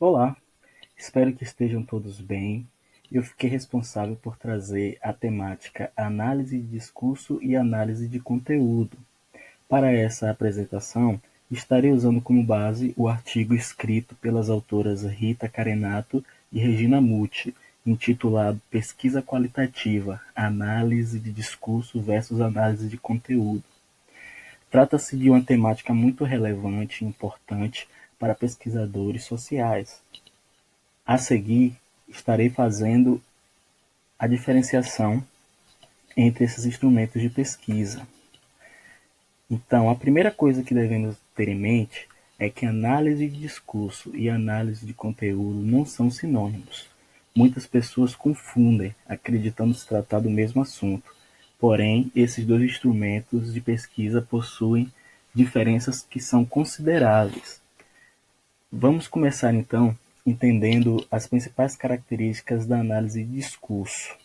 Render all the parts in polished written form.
Olá, espero que estejam todos bem. Eu fiquei responsável por trazer a temática análise de discurso e análise de conteúdo. Para essa apresentação, estarei usando como base o artigo escrito pelas autoras Rita Carenato e Regina Mucci, intitulado Pesquisa Qualitativa, Análise de Discurso versus Análise de Conteúdo. Trata-se de uma temática muito relevante e importante para pesquisadores sociais. A seguir, estarei fazendo a diferenciação entre esses instrumentos de pesquisa. Então, a primeira coisa que devemos ter em mente é que análise de discurso e análise de conteúdo não são sinônimos. Muitas pessoas confundem, acreditando se tratar do mesmo assunto. Porém, esses dois instrumentos de pesquisa possuem diferenças que são consideráveis. Vamos começar então entendendo as principais características da análise de discurso.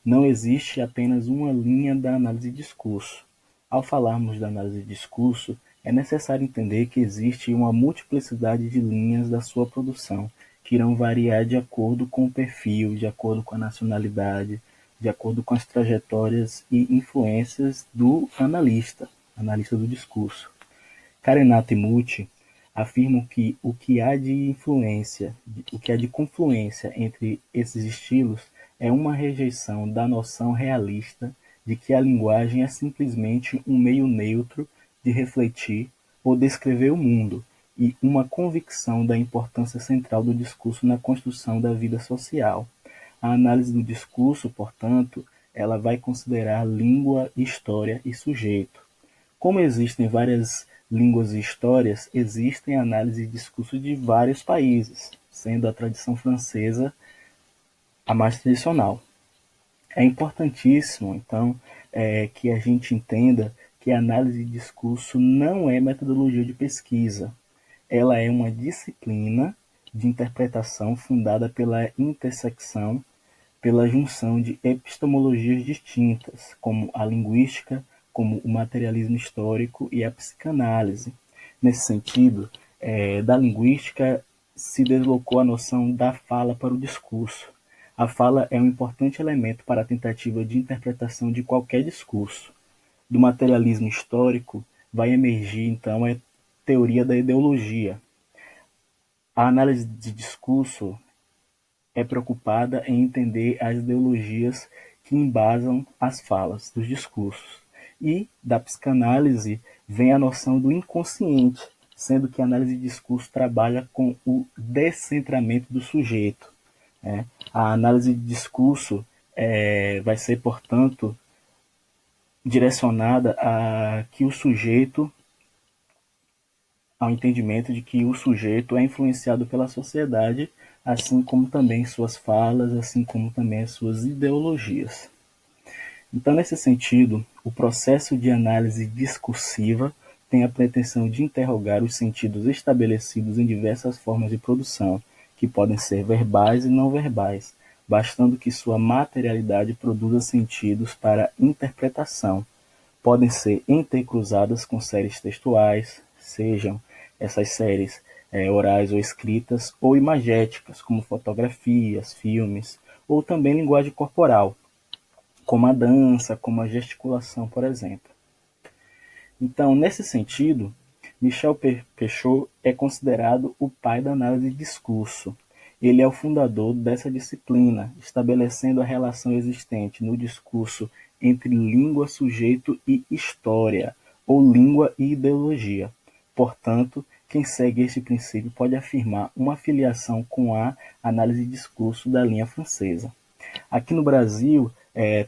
Não existe apenas uma linha da análise de discurso. Ao falarmos da análise de discurso, é necessário entender que existe uma multiplicidade de linhas da sua produção, que irão variar de acordo com o perfil, de acordo com a nacionalidade, de acordo com as trajetórias e influências do analista do discurso. Carenato e Mucci afirmam que o que há de confluência entre esses estilos é uma rejeição da noção realista de que a linguagem é simplesmente um meio neutro de refletir ou descrever o mundo, e uma convicção da importância central do discurso na construção da vida social. A análise do discurso, portanto, ela vai considerar língua, história e sujeito. Como existem várias línguas e histórias, existem análises de discurso de vários países, sendo a tradição francesa a mais tradicional. É importantíssimo, então, que a gente entenda que a análise de discurso não é metodologia de pesquisa. Ela é uma disciplina de interpretação fundada pela intersecção, pela junção de epistemologias distintas, como a linguística, como o materialismo histórico e a psicanálise. Nesse sentido, da linguística se deslocou a noção da fala para o discurso. A fala é um importante elemento para a tentativa de interpretação de qualquer discurso. Do materialismo histórico vai emergir, então, a teoria da ideologia. A análise de discurso é preocupada em entender as ideologias que embasam as falas dos discursos. E da psicanálise vem a noção do inconsciente, sendo que a análise de discurso trabalha com o descentramento do sujeito. Né? A análise de discurso vai ser, portanto, direcionada a que o sujeito, ao entendimento de que o sujeito é influenciado pela sociedade, assim como também suas falas, assim como também as suas ideologias. Então, nesse sentido, o processo de análise discursiva tem a pretensão de interrogar os sentidos estabelecidos em diversas formas de produção, que podem ser verbais e não verbais, bastando que sua materialidade produza sentidos para interpretação. Podem ser intercruzadas com séries textuais, sejam essas séries orais ou escritas, ou imagéticas, como fotografias, filmes, ou também linguagem corporal, como a dança, como a gesticulação, por exemplo. Então, nesse sentido, Michel Peixot é considerado o pai da análise de discurso. Ele é o fundador dessa disciplina, estabelecendo a relação existente no discurso entre língua, sujeito e história, ou língua e ideologia. Portanto, quem segue este princípio pode afirmar uma filiação com a análise de discurso da linha francesa. Aqui no Brasil,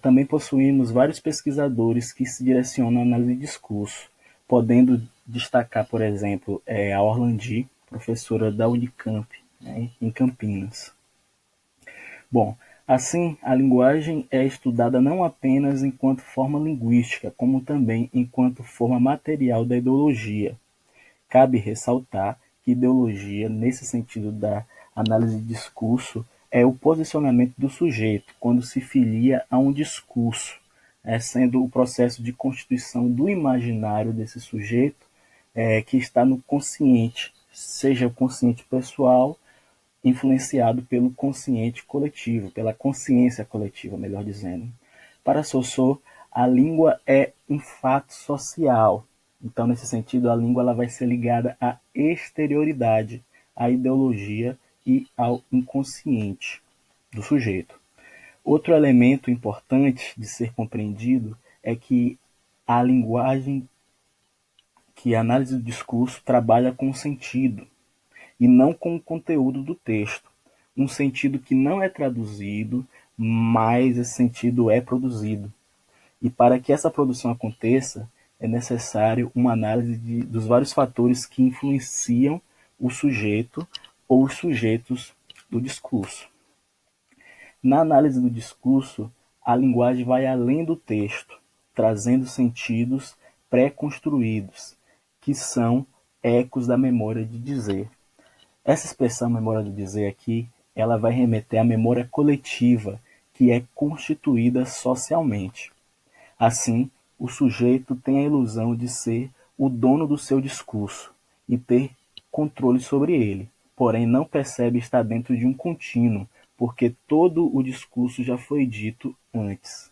também possuímos vários pesquisadores que se direcionam à análise de discurso, podendo destacar, por exemplo, a Orlandi, professora da Unicamp, né, em Campinas. Bom, assim, a linguagem é estudada não apenas enquanto forma linguística, como também enquanto forma material da ideologia. Cabe ressaltar que ideologia, nesse sentido da análise de discurso, é o posicionamento do sujeito quando se filia a um discurso, sendo o processo de constituição do imaginário desse sujeito que está no consciente, seja o consciente pessoal influenciado pelo consciente coletivo, pela consciência coletiva, melhor dizendo. Para Saussure, a língua é um fato social. Então, nesse sentido, a língua ela vai ser ligada à exterioridade, à ideologia e ao inconsciente do sujeito. Outro elemento importante de ser compreendido é que a linguagem, que a análise do discurso trabalha com o sentido e não com o conteúdo do texto. Um sentido que não é traduzido, mas esse sentido é produzido. E para que essa produção aconteça, é necessário uma análise dos vários fatores que influenciam o sujeito ou os sujeitos do discurso. Na análise do discurso, a linguagem vai além do texto, trazendo sentidos pré-construídos, que são ecos da memória de dizer. Essa expressão memória de dizer aqui, ela vai remeter à memória coletiva, que é constituída socialmente. Assim, o sujeito tem a ilusão de ser o dono do seu discurso e ter controle sobre ele, porém não percebe estar dentro de um contínuo, porque todo o discurso já foi dito antes.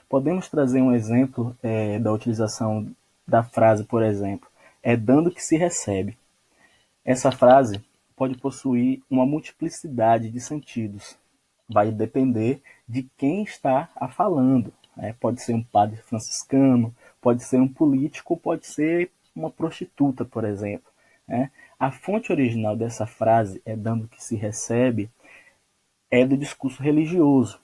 Podemos trazer um exemplo da utilização da frase, por exemplo, é dando que se recebe. Essa frase pode possuir uma multiplicidade de sentidos. Vai depender de quem está a falando. Pode ser um padre franciscano, pode ser um político, pode ser uma prostituta, por exemplo. A fonte original dessa frase, é dando que se recebe, é do discurso religioso,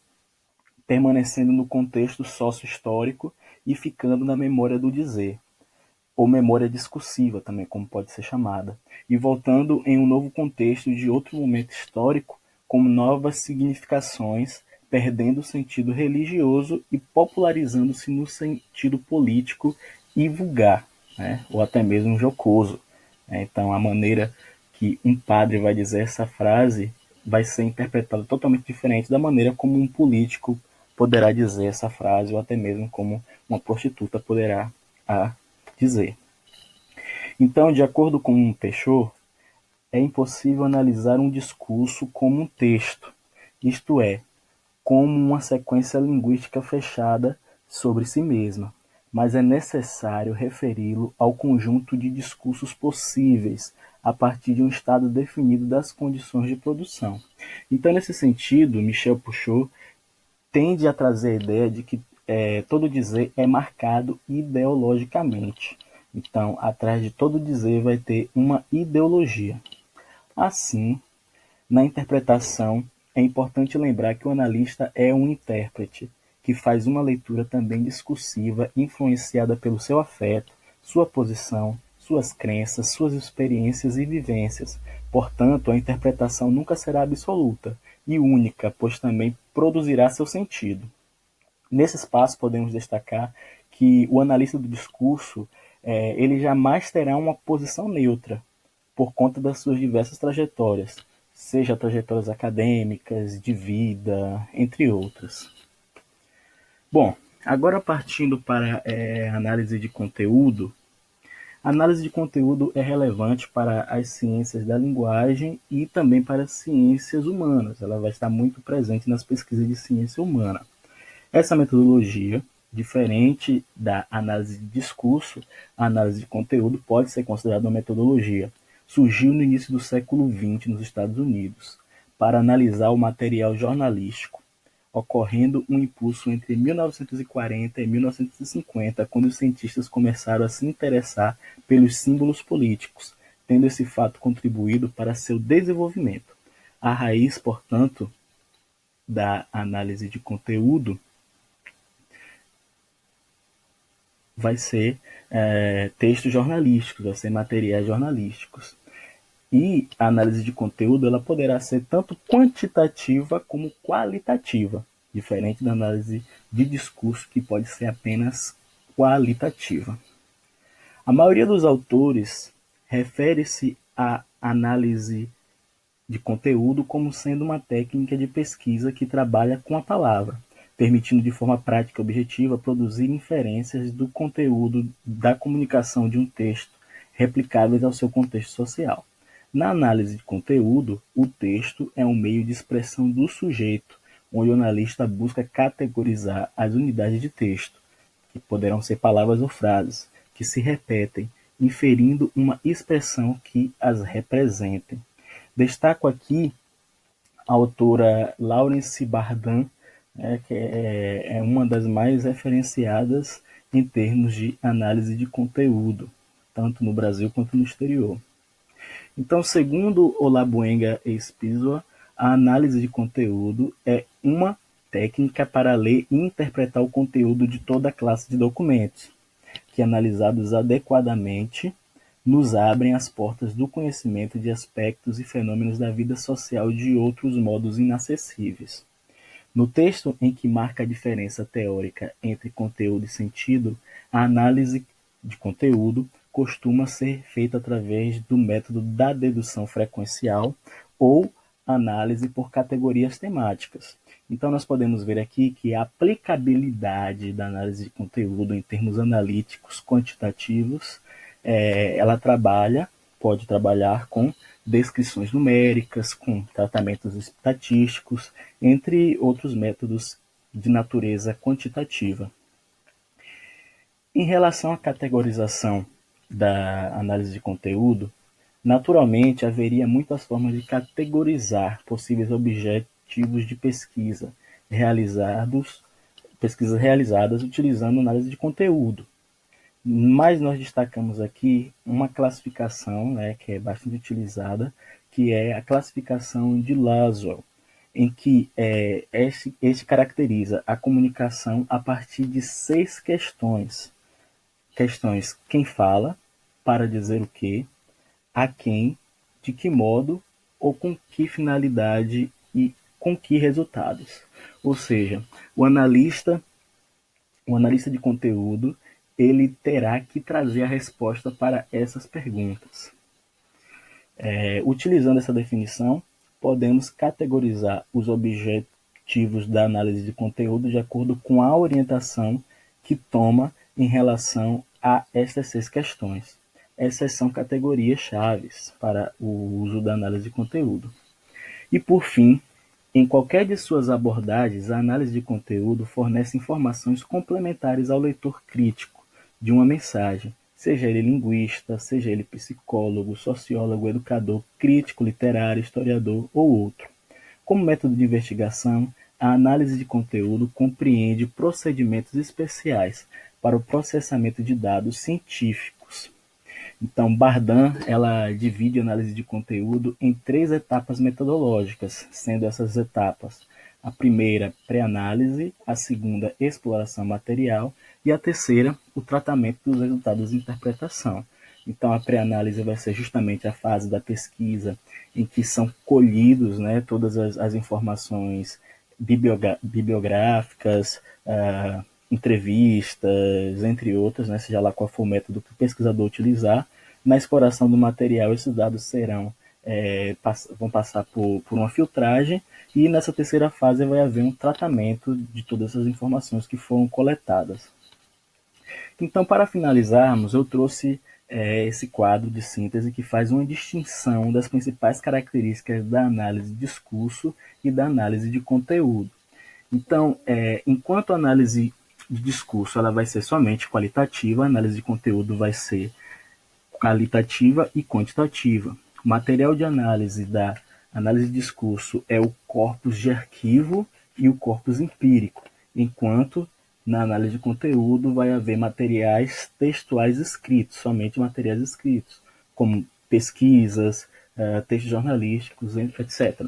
permanecendo no contexto sócio-histórico e ficando na memória do dizer, ou memória discursiva também, como pode ser chamada, e voltando em um novo contexto de outro momento histórico, com novas significações, perdendo o sentido religioso e popularizando-se no sentido político e vulgar, ou até mesmo jocoso. Então, a maneira que um padre vai dizer essa frase vai ser interpretada totalmente diferente da maneira como um político poderá dizer essa frase, ou até mesmo como uma prostituta poderá dizer. Então, de acordo com Peixoto, é impossível analisar um discurso como um texto, isto é, como uma sequência linguística fechada sobre si mesma, mas é necessário referi-lo ao conjunto de discursos possíveis a partir de um estado definido das condições de produção. Então, nesse sentido, Michel Foucault tende a trazer a ideia de que todo dizer é marcado ideologicamente. Então, atrás de todo dizer vai ter uma ideologia. Assim, na interpretação, é importante lembrar que o analista é um intérprete, que faz uma leitura também discursiva, influenciada pelo seu afeto, sua posição, suas crenças, suas experiências e vivências. Portanto, a interpretação nunca será absoluta e única, pois também produzirá seu sentido. Nesse espaço, podemos destacar que o analista do discurso ele jamais terá uma posição neutra, por conta das suas diversas trajetórias, seja trajetórias acadêmicas, de vida, entre outras. Bom, agora partindo para a análise de conteúdo, a análise de conteúdo é relevante para as ciências da linguagem e também para as ciências humanas. Ela vai estar muito presente nas pesquisas de ciência humana. Essa metodologia, diferente da análise de discurso, a análise de conteúdo pode ser considerada uma metodologia. Surgiu no início do século XX nos Estados Unidos, para analisar o material jornalístico, ocorrendo um impulso entre 1940 e 1950, quando os cientistas começaram a se interessar pelos símbolos políticos, tendo esse fato contribuído para seu desenvolvimento. A raiz, portanto, da análise de conteúdo vai ser textos jornalísticos, vai ser materiais jornalísticos. E a análise de conteúdo ela poderá ser tanto quantitativa como qualitativa, diferente da análise de discurso, que pode ser apenas qualitativa. A maioria dos autores refere-se à análise de conteúdo como sendo uma técnica de pesquisa que trabalha com a palavra, permitindo de forma prática e objetiva produzir inferências do conteúdo da comunicação de um texto replicáveis ao seu contexto social. Na análise de conteúdo, o texto é um meio de expressão do sujeito, onde o analista busca categorizar as unidades de texto, que poderão ser palavras ou frases, que se repetem, inferindo uma expressão que as representem. Destaco aqui a autora Laurence Bardan, que é uma das mais referenciadas em termos de análise de conteúdo, tanto no Brasil quanto no exterior. Então, segundo Olabuenga e Spizua, a análise de conteúdo é uma técnica para ler e interpretar o conteúdo de toda classe de documentos, que, analisados adequadamente, nos abrem as portas do conhecimento de aspectos e fenômenos da vida social de outros modos inacessíveis. No texto em que marca a diferença teórica entre conteúdo e sentido, a análise de conteúdo costuma ser feita através do método da dedução frequencial ou análise por categorias temáticas. Então, nós podemos ver aqui que a aplicabilidade da análise de conteúdo em termos analíticos, quantitativos, ela pode trabalhar com descrições numéricas, com tratamentos estatísticos, entre outros métodos de natureza quantitativa. Em relação à categorização da análise de conteúdo, naturalmente haveria muitas formas de categorizar possíveis objetivos de pesquisas realizadas utilizando análise de conteúdo. Mas nós destacamos aqui uma classificação, que é bastante utilizada, que é a classificação de Laswell, em que este caracteriza a comunicação a partir de 6 questões. Questões: quem fala, para dizer o quê, a quem, de que modo ou com que finalidade e com que resultados. Ou seja, o analista de conteúdo, ele terá que trazer a resposta para essas perguntas. Utilizando essa definição, podemos categorizar os objetivos da análise de conteúdo de acordo com a orientação que toma em relação a estas 6 questões. Essas são categorias chaves para o uso da análise de conteúdo. E, por fim, em qualquer de suas abordagens, a análise de conteúdo fornece informações complementares ao leitor crítico de uma mensagem, seja ele linguista, seja ele psicólogo, sociólogo, educador, crítico literário, historiador ou outro. Como método de investigação, a análise de conteúdo compreende procedimentos especiais para o processamento de dados científicos. Então, Bardan, ela divide a análise de conteúdo em 3 etapas metodológicas, sendo essas etapas: a primeira, pré-análise; a segunda, exploração material; e a terceira, o tratamento dos resultados de interpretação. Então, a pré-análise vai ser justamente a fase da pesquisa em que são colhidos, todas as informações bibliográficas, entrevistas, entre outras, seja lá qual for o método que o pesquisador utilizar. Na exploração do material, esses dados vão passar por uma filtragem, e nessa terceira fase vai haver um tratamento de todas essas informações que foram coletadas. Então, para finalizarmos, eu trouxe esse quadro de síntese que faz uma distinção das principais características da análise de discurso e da análise de conteúdo. Então, enquanto a análise de discurso ela vai ser somente qualitativa, a análise de conteúdo vai ser qualitativa e quantitativa. O material de análise da análise de discurso é o corpus de arquivo e o corpus empírico, enquanto na análise de conteúdo vai haver materiais textuais escritos, somente materiais escritos, como pesquisas, textos jornalísticos, etc.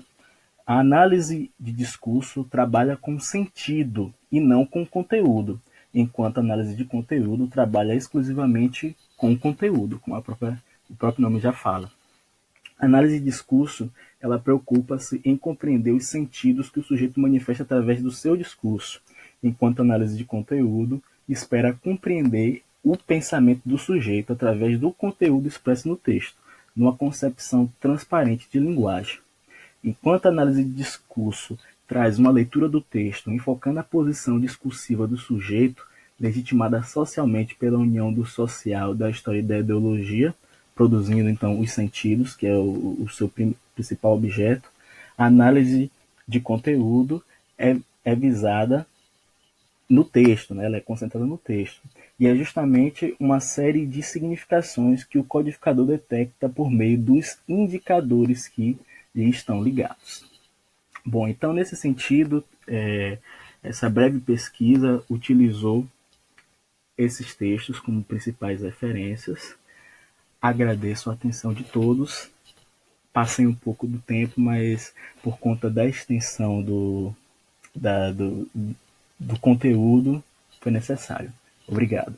A análise de discurso trabalha com sentido e não com conteúdo, enquanto a análise de conteúdo trabalha exclusivamente com conteúdo, como o próprio nome já fala. A análise de discurso, ela preocupa-se em compreender os sentidos que o sujeito manifesta através do seu discurso, enquanto a análise de conteúdo espera compreender o pensamento do sujeito através do conteúdo expresso no texto, numa concepção transparente de linguagem. Enquanto a análise de discurso traz uma leitura do texto enfocando a posição discursiva do sujeito, legitimada socialmente pela união do social, da história e da ideologia, produzindo então os sentidos, que é o seu principal objeto. A análise de conteúdo é visada no texto, né? Ela é concentrada no texto. E é justamente uma série de significações que o codificador detecta por meio dos indicadores que lhe estão ligados. Bom, então nesse sentido, essa breve pesquisa utilizou esses textos como principais referências. Agradeço a atenção de todos. Passei um pouco do tempo, mas por conta da extensão do conteúdo foi necessário. Obrigado.